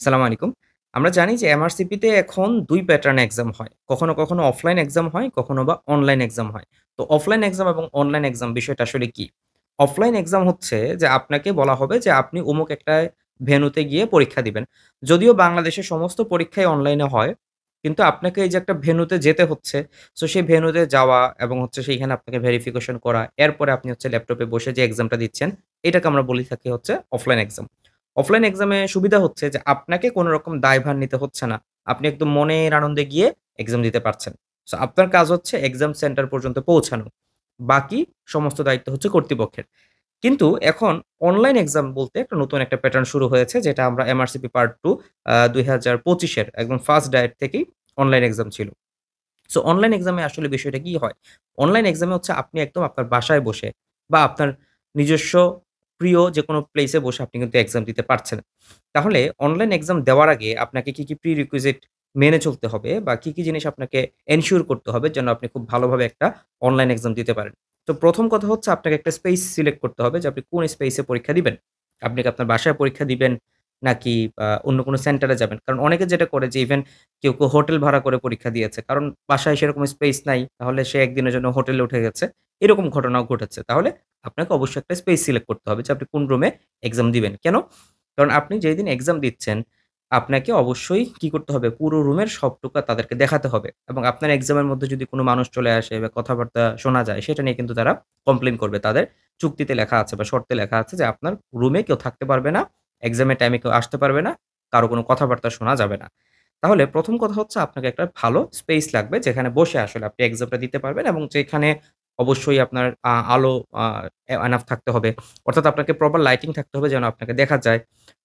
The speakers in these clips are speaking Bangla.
সালাম আলাইকুম। আমরা জানি যে এমআরসিপিতে এখন ২ প্যাটার্নে এক্সাম হয়। কখনো অফলাইন এক্সাম হয়, কখনো বা অনলাইন এক্সাম হয়। তো অফলাইন এক্সাম এবং অনলাইন এক্সাম বিষয়টা আসলে কি? অফলাইন এক্সাম হচ্ছে যে আপনাকে বলা হবে যে আপনি অমুক একটা ভেন্যুতে গিয়ে পরীক্ষা দিবেন। যদিও বাংলাদেশের সমস্ত পরীক্ষাই অনলাইনে হয়। কিন্তু আপনাকে এই যে একটা ভেন্যুতে যেতে হচ্ছে। সো সেই ভেন্যুতে যাওয়া এবং হচ্ছে সেইখানে আপনাকে ভেরিফিকেশন করা। এরপরে আপনি হচ্ছে ল্যাপটপে বসে যে এক্সামটা দিচ্ছেন, এটাকে আমরা বলে থাকি হচ্ছে অফলাইন এক্সাম। অফলাইন এক্সামে সুবিধা হচ্ছে যে আপনাকে কোন রকম দায়ভার নিতে হচ্ছে না। আপনি একদম মনের আনন্দে গিয়ে এক্সাম দিতে পারছেন। সো আপনার কাজ হচ্ছে এক্সাম সেন্টার পর্যন্ত পৌঁছানো। বাকি সমস্ত দায়িত্ব হচ্ছে কর্তৃপক্ষের। কিন্তু এখন অনলাইন এক্সাম বলতে একটা নতুন একটা প্যাটার্ন শুরু হয়েছে যেটা আমরা এমআরসিপি পার্ট 2 ২০২৫ এর একদম ফার্স্ট ডায়েট থেকেই অনলাইন এক্সাম ছিল। সো অনলাইন এক্সামে আসলে বিষয়টা কি হয়? অনলাইন এক্সামে হচ্ছে আপনি একদম আপনার বাসায় বসে বা আপনার নিজস্ব প্রিয় যেকোনো প্লেসে বসে আপনি কিন্তু এক্সাম দিতে পারছেন। তাহলে অনলাইন এক্সাম দেওয়ার আগে আপনাকে কি প্রিরিকুইজিট মেনে চলতে হবে বা কি জিনিস আপনাকে এনশিওর করতে হবে যেন আপনি খুব ভালোভাবে একটা অনলাইন এক্সাম দিতে পারেন। তো ১ম কথা হচ্ছে আপনাকে একটা স্পেস সিলেক্ট করতে হবে যে আপনি কোন স্পেসে পরীক্ষা দিবেন। আপনি কি আপনার বাসায় পরীক্ষা দিবেন নাকি অন্য কোনো সেন্টারে যাবেন? কারণ অনেকে যেটা করে যে ইভেন কেউ হোটেল ভাড়া করে পরীক্ষা দিয়েছে। কারণ বাসায় সেরকম স্পেস নাই। তাহলে সে একদিনের জন্য হোটেলে উঠে গেছে। এরকম ঘটনাও ঘটেছে। তাহলে আপনাকে অবশ্যই একটা স্পেস সিলেক্ট করতে হবে যে আপনি কোন রুমে এক্সাম দিবেন। কেন? কারণ আপনি যেদিন এক্সাম দিচ্ছেন, আপনাকে অবশ্যই কি করতে হবে? পুরো রুমের সবটুকা তাদেরকে দেখাতে হবে এবং আপনার এক্সামের মধ্যে যদি কোন মানুষ চলে আসে বা কথাবার্তা শোনা যায়, সেটা নিয়ে কিন্তু তারা কমপ্লেইন করবে। তাদের চুক্তিতে লেখা আছে বা শর্তে লেখা আছে যে আপনার রুমে কেউ থাকতে পারবে না, এক্সামের টাইমে কেউ আসতে পারবে না, কারো কোন কথাবার্তা শোনা যাবে না। তাহলে ১ম কথা হচ্ছে আপনাকে একটা ভালো স্পেস লাগবে যেখানে বসে আসলে আপনি এক্সামটা দিতে পারবেন এবং যেখানে অবশ্যই আপনার আলো আ এনাফ থাকতে হবে। অর্থাৎ আপনাকে প্রপার লাইটিং থাকতে হবে যেন আপনাকে দেখা যায়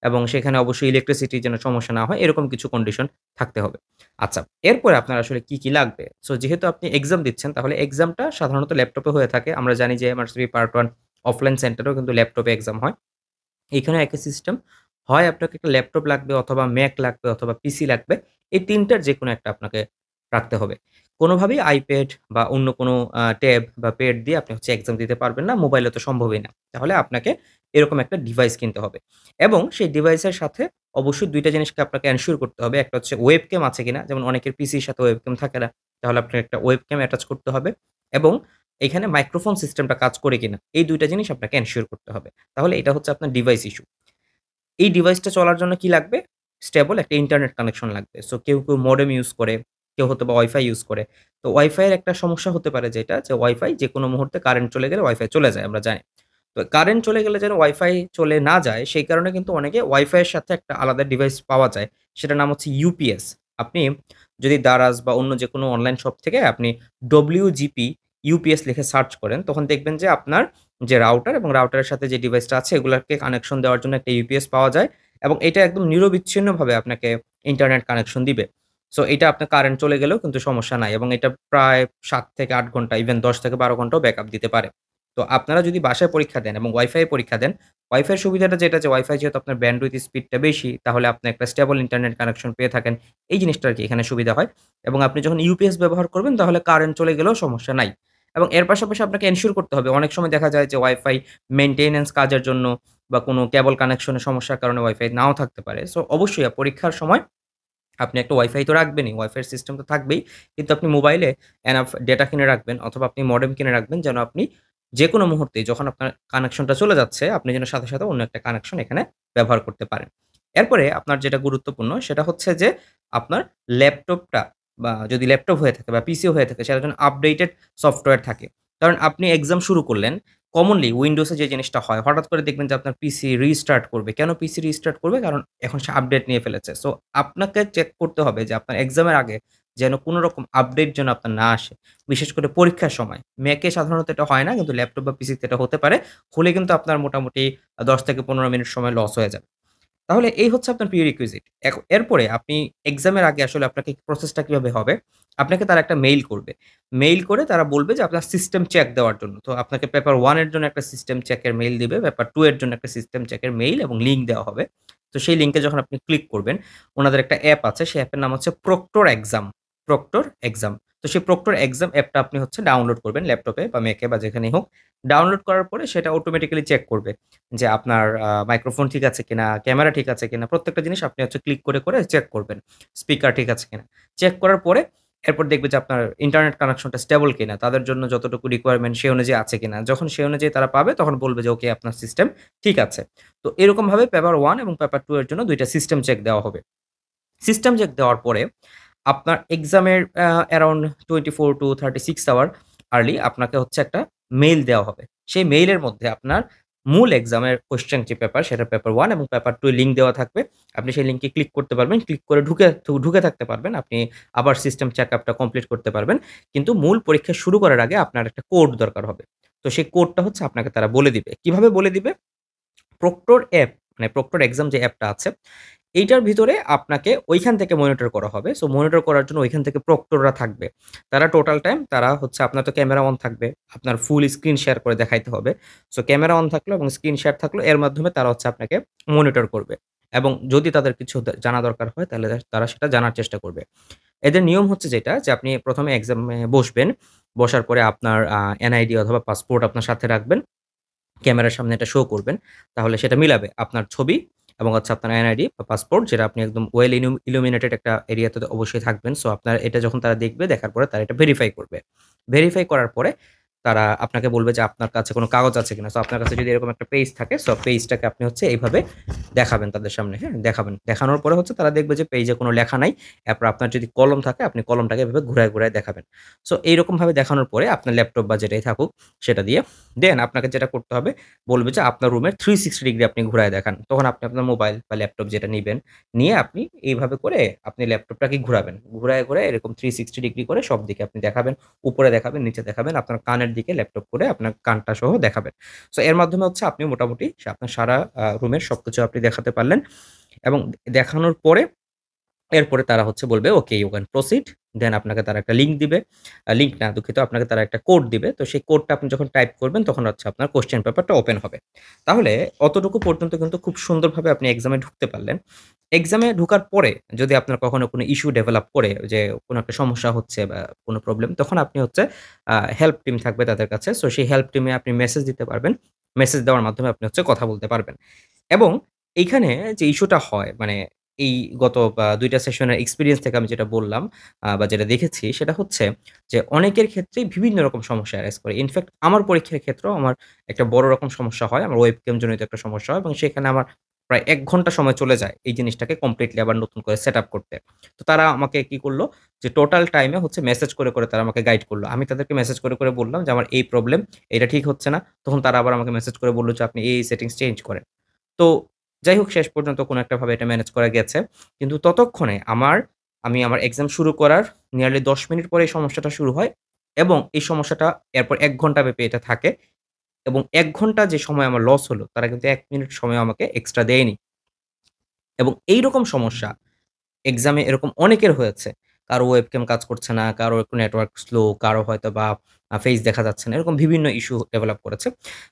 এবং সেখানে অবশ্যই ইলেকট্রিসিটির যেন সমস্যা না হয় এরকম কিছু কন্ডিশন থাকতে হবে। আচ্ছা, এরপরে আপনার আসলে কি লাগবে? সো যেহেতু আপনি এক্সাম দিচ্ছেন তাহলে এক্সামটা সাধারণত ল্যাপটপে হয়ে থাকে। আমরা জানি যে এমআরসিপি পার্ট 1 অফলাইন সেন্টারেও কিন্তু ল্যাপটপে এক্সাম হয়। এখানেও একই সিস্টেম। হয় আপনাকে একটা ল্যাপটপ লাগবে অথবা ম্যাক লাগবে অথবা পিসি লাগবে। এই ৩ টার যেকোনো একটা আপনাকে রাখতে হবে। কোনোভাবেই আইপ্যাড বা অন্য কোনো ট্যাব বা প্যাড দিয়ে আপনি হচ্ছে এক্সাম দিতে পারবেন না। মোবাইলে তো সম্ভবই না। তাহলে আপনাকে এরকম একটা ডিভাইস কিনতে হবে। এবং সেই ডিভাইসের সাথে অবশ্যই ২ টা জিনিসকে আপনাকে এনশিওর করতে হবে। একটা হচ্ছে ওয়েবক্যাম আছে কিনা? যেমন অনেকের পিসির সাথে ওয়েবক্যাম থাকে না। তাহলে আপনার একটা ওয়েবক্যাম অ্যাটাচ করতে হবে এবং এখানে মাইক্রোফোন সিস্টেমটা কাজ করে কিনা? এই ২ টা জিনিস আপনাকে এনশিওর করতে হবে। তাহলে এটা হচ্ছে আপনার ডিভাইস ইস্যু। এই ডিভাইসটা চলার জন্য কি লাগবে? স্টেবল একটা ইন্টারনেট কানেকশন লাগবে। সো কেউ মডেম ইউজ করে, কেউ হয়তোবা ওয়াইফাই ইউজ করে। তো ওয়াইফাই এর একটা সমস্যা হতে পারে যেটা যে ওয়াইফাই যেকোনো মুহূর্তে কারেন্ট চলে গেলে ওয়াইফাই চলে যায় আমরা জানি। তো কারেন্ট চলে গেলে যেন ওয়াইফাই চলে না যায় সেই কারণে কিন্তু অনেকে ওয়াইফাই এর সাথে একটা আলাদা ডিভাইস পাওয়া যায়। সেটার নাম হচ্ছে ইউপিএস। আপনি যদি দারাজ বা অন্য যেকোনো অনলাইন শপ থেকে আপনি WGP ইউপিএস লিখে সার্চ করেন তখন দেখবেন যে আপনার যে রাউটার এবং রাউটারের সাথে যে ডিভাইসটা আছে এগুলাকে কানেকশন দেওয়ার জন্য একটা ইউপিএস পাওয়া যায় এবং এটা একদম নিরবিচ্ছিন্নভাবে আপনাকে ইন্টারনেট কানেকশন দিবে। সো এটা আপনার কারেন্ট চলে গেলেও কিন্তু সমস্যা নাই এবং এটা প্রায় ৭ থেকে ৮ ঘন্টা ইভেন ১০ থেকে ১২ ঘন্টাও ব্যাকআপ দিতে পারে। তো আপনারা যদি বাসায় পরীক্ষা দেন এবং ওয়াইফাই এ পরীক্ষা দেন, ওয়াইফাই এর সুবিধাটা যেটা যে ওয়াইফাই যেহেতু আপনার ব্যান্ডউইথ স্পিডটা বেশি তাহলে আপনি একটা স্টেবল ইন্টারনেট কানেকশন পেয়ে থাকেন। এই জিনিসটা আরকি এখানে সুবিধা হয় এবং আপনি যখন ইউপিএস ব্যবহার করবেন তাহলে কারেন্ট চলে গেলেও সমস্যা নাই। এবং এর পাশাপাশি আপনাকে এনশিওর করতে হবে। অনেক সময় দেখা যায় যে ওয়াইফাই মেইনটেন্যান্স কাজের জন্য বা কোনো কেবল কানেকশনের সমস্যার কারণে ওয়াইফাই নাও থাকতে পারে। সো অবশ্যই পরীক্ষার সময় আপনি একটা ওয়াইফাই তো রাখবেনই। ওয়াইফাই এর সিস্টেম তো থাকবেই। কিন্তু আপনি মোবাইলে এনাফ ডেটা কিনে রাখবেন অথবা আপনি মডেম কিনে রাখবেন যেন আপনি যেকোনো মুহূর্তেই যখন আপনার কানেকশনটা চলে যাচ্ছে, আপনি যেন সাথে অন্য একটা কানেকশন এখানে ব্যবহার করতে পারেন। এরপরে আপনার যেটা গুরুত্বপূর্ণ সেটা হচ্ছে যে আপনার ল্যাপটপটা বা যদি ল্যাপটপ হয়ে থাকে বা পিসিও হয়ে থাকে সেটার জন্য আপডেটেড সফটওয়্যার থাকে। কারণ আপনি এক্সাম শুরু করলেন, কমনলি উইন্ডোজে যে জিনিসটা হয় হঠাৎ করে দেখবেন যে আপনার পিসি রিস্টার্ট করবে। কেন পিসি রিস্টার্ট করবে? কারণ এখন সে আপডেট নিয়ে ফেলেছে। সো আপনাকে চেক করতে হবে যে আপনার এক্সামের আগে যেন কোন রকম আপডেট যেন আপনার না আসে। বিশেষ করে পরীক্ষার সময়। ম্যাকে সাধারণত এটা হয় না কিন্তু ল্যাপটপ বা পিসিতে এটা হতে পারে। হলে কিন্তু আপনার মোটামুটি ১০ থেকে ১৫ মিনিট সময় লস হয়ে যাবে। তাহলে এই হচ্ছে আপনার প্রিরিকুইজিট। এরপরে আপনি এক্সামের আগে আসলে আপনাকে প্রসেসটা কিভাবে হবে? আপনাকে তারা একটা মেইল করবে। মেইল করে তারা বলবে যে আপনার সিস্টেম চেক দেওয়ার জন্য। তো আপনাকে পেপার 1 এর জন্য একটা সিস্টেম চেকের মেইল দিবে। পেপার 2 এর জন্য একটা সিস্টেম চেকের মেইল এবং লিঙ্ক দেওয়া হবে। তো সেই লিঙ্কে যখন আপনি ক্লিক করবেন, উনাদের একটা অ্যাপ আছে। সেই অ্যাপের নাম হচ্ছে প্রক্টর এক্সাম। Proctor exam. তো সেই প্রক্টর এক্সাম অ্যাপটা আপনি হচ্ছে ডাউনলোড করবেন ল্যাপটপে বা মেকে বা যেখানেই হোক। ডাউনলোড করার পরে সেটা অটোমেটিক্যালি চেক করবে যে আপনার মাইক্রোফোন ঠিক আছে কিনা, ক্যামেরা ঠিক আছে কিনা। প্রত্যেকটা জিনিস আপনি হচ্ছে ক্লিক করে চেক করবেন। স্পিকার ঠিক আছে কিনা। চেক করার পরে এরপর দেখবে যে আপনার ইন্টারনেট কানেকশনটা স্টেবল কিনা। তাদের জন্য যতটুকু রিকোয়ারমেন্ট সেই অনুযায়ী আছে কিনা। যখন সেই অনুযায়ী তারা পাবে তখন বলবে যে ওকে আপনার সিস্টেম ঠিক আছে। তো এরকমভাবে পেপার 1 এবং পেপার 2 এর জন্য ২ টা সিস্টেম চেক দেওয়া হবে। সিস্টেম চেক দেওয়ার পরে আপনার এক্সামের অ্যারাউন্ড 24 টু 36 আওয়ার আর্লি আপনাকে হচ্ছে একটা মেইল দেওয়া হবে। সেই মেইলের মধ্যে আপনার মূল এক্সামের কোয়েশ্চেন যে পেপার সেটা পেপার 1 এবং পেপার 2 এর লিঙ্ক দেওয়া থাকবে। আপনি সেই লিঙ্কে ক্লিক করতে পারবেন। ক্লিক করে ঢুকে থাকতে পারবেন। আপনি আবার সিস্টেম চেকআপটা কমপ্লিট করতে পারবেন। কিন্তু মূল পরীক্ষা শুরু করার আগে আপনার একটা কোড দরকার হবে। তো সেই কোডটা হচ্ছে আপনাকে তারা বলে দিবে। কিভাবে বলে দিবে? প্রক্টর অ্যাপ মানে প্রক্টর এক্সাম যে অ্যাপটা আছে, এইটার ভিতরে আপনাকে ঐখান থেকে মনিটর করা হবে। সো মনিটর করার জন্য ঐখান থেকে প্রক্টররা থাকবে। তারা টোটাল টাইম তারা হচ্ছে আপনার তো ক্যামেরা অন থাকবে। আপনার ফুল স্ক্রিন শেয়ার করে দেখাইতে হবে। সো ক্যামেরা অন থাকলো এবং স্ক্রিন শেয়ার থাকলো এর মাধ্যমে তারা হচ্ছে আপনাকে মনিটর করবে। এবং যদি তাদের কিছু জানা দরকার হয় তাহলে তারা সেটা জানার চেষ্টা করবে। এদের নিয়ম হচ্ছে যেটা যে আপনি ১ম এ এক্সামে বসবেন। বসার পরে আপনার এনআইডি অথবা পাসপোর্ট আপনার সাথে রাখবেন। ক্যামেরার সামনে এটা শো করবেন। তাহলে সেটা মিলাবে। আপনার ছবি এবং হচ্ছে আপনার এনআইডি বা পাসপোর্ট যেটা আপনি একদম ওয়েল ইলুমিনেটেড একটা এরিয়াতে তো অবশ্যই থাকবেন। সো আপনার এটা যখন তারা দেখবে, দেখার পরে তারা এটা ভেরিফাই করবে। ভেরিফাই করার পরে তারা আপনাকে বলবে যে আপনার কাছে কোনো কাগজ আছে কিনা। সো আপনার কাছে যদি এরকম একটা পেজ থাকে, সো পেজটাকে আপনি হচ্ছে এইভাবে দেখাবেন তাদের সামনে, হ্যাঁ? দেখাবেন। দেখানোর পরে হচ্ছে তারা দেখবে যে পেজে কোনো লেখা নাই। এরপর আপনার যদি কলম থাকে, আপনি কলমটাকে এভাবে ঘুরায় দেখাবেন। সো এইরকমভাবে দেখানোর পরে আপনার ল্যাপটপ বা যেটাই থাকুক সেটা দিয়ে দেন আপনাকে যেটা করতে হবে বলবে যে আপনার রুমের 360 ডিগ্রি আপনি ঘুরায় দেখান। তখন আপনি আপনার মোবাইল বা ল্যাপটপ যেটা নিবেন, নিয়ে আপনি এইভাবে করে আপনি ল্যাপটপটাকে ঘুরাবেন। ঘুরায় এরকম 360 ডিগ্রি করে সব দিকে আপনি দেখাবেন। উপরে দেখাবেন, নিচে দেখাবেন, আপনার কানের দিকে ল্যাপটপ করে আপনার কানটা সহ দেখাবেন। সো এর মাধ্যমে হচ্ছে আপনি মোটামুটি আপনার সারা রুমের সবকিছু আপনি দেখাতে পারলেন এবং দেখানোর পরে এরপরে তারা হচ্ছে বলবে, "ওকে, ইউ ক্যান প্রসিড।" দেন আপনাকে তারা একটা লিঙ্ক দিবে। লিঙ্ক না দুঃখিত, আপনাকে তারা একটা কোড দিবে। তো সেই কোডটা আপনি যখন টাইপ করবেন তখন হচ্ছে আপনার কোয়েশ্চেন পেপারটা ওপেন হবে। তাহলে অতটুকু পর্যন্ত কিন্তু খুব সুন্দরভাবে আপনি এক্সামে ঢুকতে পারলেন। এক্সামে ঢোকার পরে যদি আপনার কখনো কোনো ইস্যু ডেভেলপ করে যে কোনো একটা সমস্যা হচ্ছে বা কোনো প্রবলেম তখন আপনি হচ্ছে হেল্প টিম থাকবে তাদের কাছে। সো সেই হেল্প টিমে আপনি মেসেজ দিতে পারবেন। মেসেজ দেওয়ার মাধ্যমে আপনি হচ্ছে কথা বলতে পারবেন। এবং এইখানে যে ইস্যুটা হয় মানে এই গত ২ টা সেশনের এক্সপেরিয়েন্স থেকে আমি যেটা বললাম বা যেটা দেখেছি সেটা হচ্ছে যে অনেকের ক্ষেত্রেই বিভিন্ন রকম সমস্যা অ্যারাইজ করে। ইনফেক্ট আমার পরীক্ষার ক্ষেত্রেও আমার একটা বড় রকম সমস্যা হয়। আমার ওয়েবক্যাম জনিত একটা সমস্যা হয় এবং সেখানে আমার প্রায় ১ ঘন্টা সময় চলে যায় এই জিনিসটাকে কমপ্লিটলি আবার নতুন করে সেটআপ করতে। তো তারা আমাকে কি করল যে টোটাল টাইমে হচ্ছে মেসেজ করে তারা আমাকে গাইড করল। আমি তাদেরকে মেসেজ করে বললাম যে আমার এই প্রবলেম, এটা ঠিক হচ্ছে না। তখন তারা আবার আমাকে মেসেজ করে বলল যে আপনি এই সেটিংস চেঞ্জ করেন। তো যাই হোক শেষ পর্যন্ত কোনো একটা ভাবে এটা ম্যানেজ করা গেছে। কিন্তু ততক্ষণে আমি আমার এক্সাম শুরু করার নিয়ারলি ১০ মিনিট পরে এই সমস্যাটা শুরু হয় এবং এই সমস্যাটা এরপর ১ ঘন্টা ব্যাপী এটা থাকে এবং ১ ঘন্টা যে সময় আমার লস হলো তারা কিন্তু ১ মিনিট সময় আমাকে এক্সট্রা দেয়নি এবং এইরকম সমস্যা এক্সামে এরকম অনেকের হয়েছে। কারো ওয়েবক্যাম কাজ করছে না, কারো একটু নেটওয়ার্ক স্লো, কারো হয়তোবা ফেস দেখা যাচ্ছে না। এরকম বিভিন্ন ইস্যু ডেভেলপ করেছে।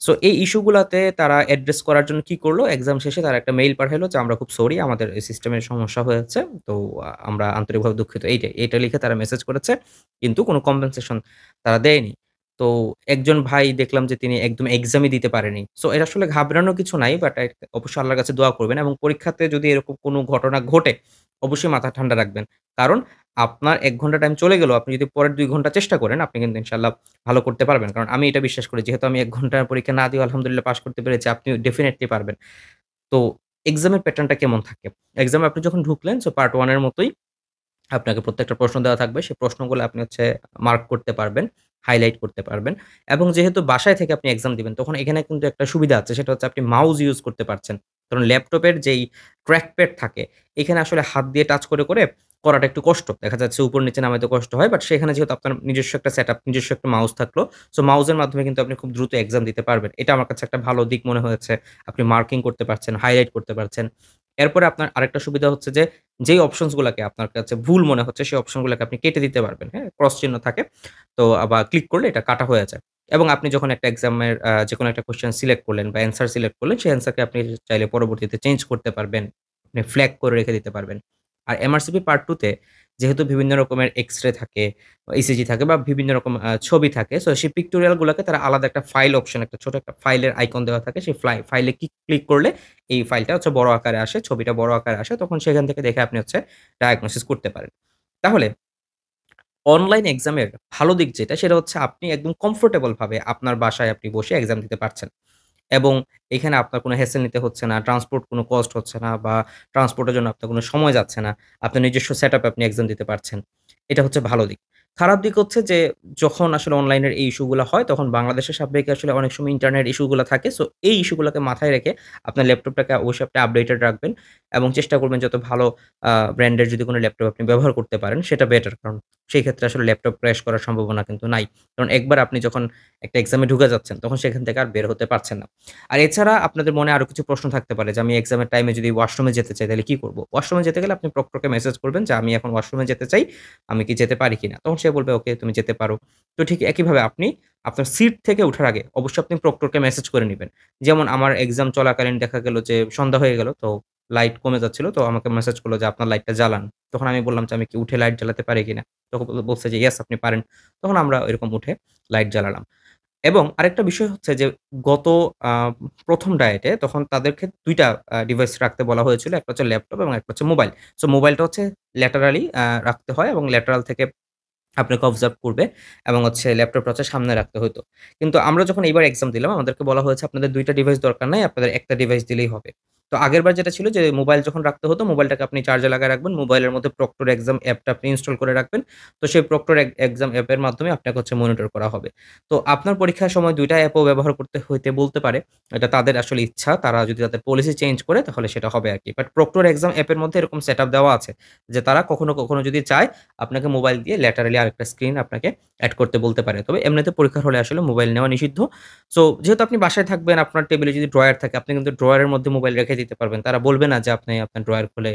সো এই ইস্যু গুলাতে তারা অ্যাড্রেস করার জন্য কি করলো? এক্সাম শেষে তারা একটা মেইল পাঠাইলো যে, "আমরা খুব সরি আমাদের এই সিস্টেমের সমস্যা হয়েছে। তো আমরা আন্তরিকভাবে দুঃখিত।" এইটাই। এটা লিখে তারা মেসেজ করেছে। কিন্তু কোনো কম্পেনসেশন তারা দেয়নি। তো একজন ভাই দেখলাম যে তিনি একদম এক্সামই দিতে পারেনি। সো এটা আসলে ঘাবড়ানোর কিছু নাই। বাট অবশ্যই আল্লাহর কাছে দোয়া করবেন এবং পরীক্ষাতে যদি এরকম কোনো ঘটনা ঘটে অবশ্যই মাথা ঠান্ডা রাখবেন। কারণ আপনার ১ ঘন্টা টাইম চলে গেলেও আপনি যদি পরের ২ ঘন্টা চেষ্টা করেন, আপনি কিন্তু ইনশাআল্লাহ ভালো করতে পারবেন। কারণ আমি এটা বিশ্বাস করি যেহেতু আমি ১ ঘন্টার পরীক্ষা না দিয়েও আলহামদুলিল্লাহ পাস করতে পেরেছি, আপনিও ডেফিনিটলি পারবেন। তো এক্সামের প্যাটার্নটা কেমন থাকে? এক্সামে আপনি যখন ঢুকলেন সো পার্ট 1 এর মতোই আপনাকে প্রত্যেকটা প্রশ্ন দেওয়া থাকবে। সেই প্রশ্নগুলো আপনি হচ্ছে মার্ক করতে পারবেন, হাইলাইট করতে পারবেন এবং যেহেতু বাসায় থেকে আপনি এক্সাম দিবেন, তখন এখানে কিন্তু একটা সুবিধা আছে। সেটা হচ্ছে আপনি মাউস ইউজ করতে পারছেন। কারণ ল্যাপটপের যেই ট্র্যাক প্যাড থাকে, এখানে আসলে হাত দিয়ে টাচ করে করাটা একটু কষ্ট। দেখা যাচ্ছে উপর নিচে নামাইতে কষ্ট হয়। বাট সেখানে যেহেতু আপনার নিজস্ব একটা সেটআপ, নিজস্ব একটা মাউস থাকলো, সো মাউসের মাধ্যমে কিন্তু আপনি খুব দ্রুত এক্সাম দিতে পারবেন। এটা আমার কাছে একটা ভালো দিক মনে হয়েছে। আপনি মার্কিং করতে পারছেন, হাইলাইট করতে পারছেন। এরপরে আপনার আরেকটা সুবিধা হচ্ছে যে যেই অপশনস গুলাকে আপনার কাছে ভুল মনে হচ্ছে সেই অপশন গুলাকে আপনি কেটে দিতে পারবেন। হ্যাঁ? ক্রস চিহ্ন থাকে। তো আবার ক্লিক করলে এটা কাটা হয়ে যায়। এবং আপনি যখন একটা এক্সামের যেকোনো একটা কোয়েশ্চেন সিলেক্ট করলেন বা অ্যান্সার সিলেক্ট করলেন, সেই অ্যান্সারকে আপনি চাইলে পরবর্তীতে চেঞ্জ করতে পারবেন। আপনি ফ্ল্যাগ করে রেখে দিতে পারবেন। আর এমআরসিপি পার্ট 2 তে যেহেতু বিভিন্ন রকমের এক্স-রে থাকে, ইসিজি থাকে বা বিভিন্ন রকম ছবি থাকে। সো সেই পিক্টোরিয়াল গুলাকে তারা আলাদা একটা ফাইল অপশন একটা ছোট একটা ফাইলের আইকন দেওয়া থাকে। সেই ফাইলে ক্লিক করলে এই ফাইলটা হচ্ছে বড় আকারে আসে, ছবিটা বড় আকারে আসে। তখন সেখান থেকে দেখে আপনি হচ্ছে ডায়াগনোসিস করতে পারেন। তাহলে অনলাইন এক্সামের ভালো দিক যেটা সেটা হচ্ছে আপনি একদম কমফোর্টেবল ভাবে আপনার বাসায় আপনি বসে এক্সাম দিতে পারছেন। এবং এখানে আপনার কোনো হ্যাসেল নিতে হচ্ছে না, ট্রান্সপোর্ট কোনো কস্ট হচ্ছে না বা ট্রান্সপোর্টের জন্য আপনার কোনো সময় যাচ্ছে না। আপনার নিজস্ব সেটআপে আপনি এক্সাম দিতে পারছেন। এটা হচ্ছে ভালো দিক। খারাপ দিক হচ্ছে যে যখন আসলে অনলাইনের এই ইস্যু গুলা হয় তখন বাংলাদেশের সাপেক্ষে আসলে অনেক সময় ইন্টারনেট ইস্যু গুলা থাকে। সো এই ইস্যু গুলাকে মাথায় রেখে আপনার ল্যাপটপটাকে অবশ্যই আপনি আপডেটেড রাখবেন এবং চেষ্টা করবেন যত ভালো ব্র্যান্ডের যদি কোনো ল্যাপটপ আপনি ব্যবহার করতে পারেন সেটা বেটার। কারণ সেই ক্ষেত্রে আসলে ল্যাপটপ ক্র্যাশ করার সম্ভাবনা কিন্তু নাই। কারণ একবার আপনি যখন একটা এক্সামে ঢুকে যাচ্ছেন তখন সেখান থেকে আর বের হতে পারছেন না। আর এছাড়া আপনাদের মনে আরো কিছু প্রশ্ন থাকতে পারে যে, আমি এক্সামের টাইমে যদি ওয়াশরুমে যেতে চাই তাহলে কি করব? ওয়াশরুমে যেতে গেলে আপনি প্রক্টরকে মেসেজ করবেন যে, "আমি এখন ওয়াশরুমে যেতে চাই। আমি কি যেতে পারি কিনা?" তখন সে বলবে, "ওকে, তুমি যেতে পারো।" তো ঠিক একইভাবে আপনি আপনার সিট থেকে উঠার আগে অবশ্যই আপনি প্রক্টরকে মেসেজ করে নিবেন। যেমন আমার এক্সাম চলাকালীন দেখা গেল যে সন্ধ্যা হয়ে গেল। তো লাইট কমে যাচ্ছিল। তো আমাকে মেসেজ করল যে, "আপনার লাইটটা জ্বালান।" তখন আমি বললাম যে, "আমি কি উঠে লাইট জ্বালাতে পারি কিনা?" তখন বলছে যে, "ইয়েস, আপনি পারেন।" তখন আমরা এরকম উঠে লাইট জ্বালালাম। এবং আরেকটা বিষয় হচ্ছে যে গত আ ১ম ডায়েটে তখন তাদেরকে ২ টা ডিভাইস রাখতে বলা হয়েছিল। একটা হচ্ছে ল্যাপটপ এবং একটা হচ্ছে মোবাইল। সো মোবাইলটা হচ্ছে ল্যাটারালি রাখতে হয় এবং ল্যাটারাল থেকে আপনাকে অবজার্ভ করবে এবং হচ্ছে ল্যাপটপটা হচ্ছে সামনে রাখতে হইতো। কিন্তু আমরা যখন এইবার এক্সাম দিলাম আমাদেরকে বলা হয়েছে আপনাদের ২ টা ডিভাইস দরকার নাই। আপনাদের একটা ডিভাইস দিলেই হবে। তো আগেরবার যেটা ছিল যে মোবাইল যখন রাখতে হতো মোবাইলটাকে আপনি চার্জে লাগায় রাখবেন। মোবাইলের মধ্যে প্রক্টর এক্সাম অ্যাপটা আপনি ইনস্টল করে রাখবেন। তো সেই প্রক্টর এক্সাম অ্যাপের মাধ্যমে আপনাকে হচ্ছে মনিটর করা হবে। তো আপনার পরীক্ষার সময় ২ টা অ্যাপও ব্যবহার করতে হইতে বলতে পারে। এটা তাদের আসলে ইচ্ছা। তারা যদি তাদের পলিসি চেঞ্জ করে তাহলে সেটা হবে আরকি। বাট প্রক্টর এক্সাম অ্যাপের মধ্যে এরকম সেটআপ দেওয়া আছে যে তারা কখনো যদি চায় আপনাকে মোবাইল দিয়ে ল্যাটারালি আরেকটা স্ক্রিন আপনাকে এড করতে বলতে পারে। তবে এমনিতে পরীক্ষার হলে আসলে মোবাইল নেওয়া নিষিদ্ধ। সো যেহেতু আপনি বাসায় থাকবেন, আপনার টেবিলে যদি ড্রয়ার থাকে, আপনি কিন্তু ড্রয়ারের মধ্যে মোবাইল রেখে দিতে পারবেন। তারা বলবে না যে আপনি আপনার ড্রয়ার খুলে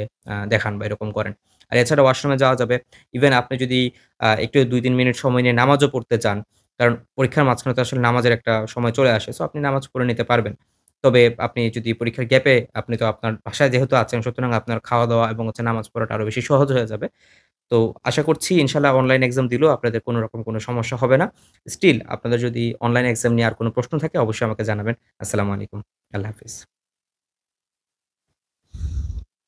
দেখান বা এরকম করেন। আর এছাড়া ওয়াশরুমে যাওয়া যাবে। ইভেন আপনি যদি একটু ২-৩ মিনিট সময় নিয়ে নামাজও পড়তে চান। কারণ পরীক্ষার মাঝখানে তো আসলে নামাজের একটা সময় চলে আসে। সো আপনি নামাজ পড়ে নিতে পারবেন। তবে আপনি যদি পরীক্ষার গ্যাপে আপনি তো আপনার বাসায় যেহেতু আছেন সুতরাং আপনার খাওয়া-দাওয়া এবং হচ্ছে নামাজ পড়াটা আরো বেশি সহজ হয়ে যাবে। তো আশা করছি ইনশাআল্লাহ অনলাইন এক্সাম দিলেও আপনাদের কোন রকম কোন সমস্যা হবে না। স্টিল আপনাদের যদি অনলাইন এক্সাম নিয়ে আর কোন প্রশ্ন থাকে অবশ্যই আমাকে জানাবেন। আসসালামু আলাইকুম। আল্লাহ হাফেজ।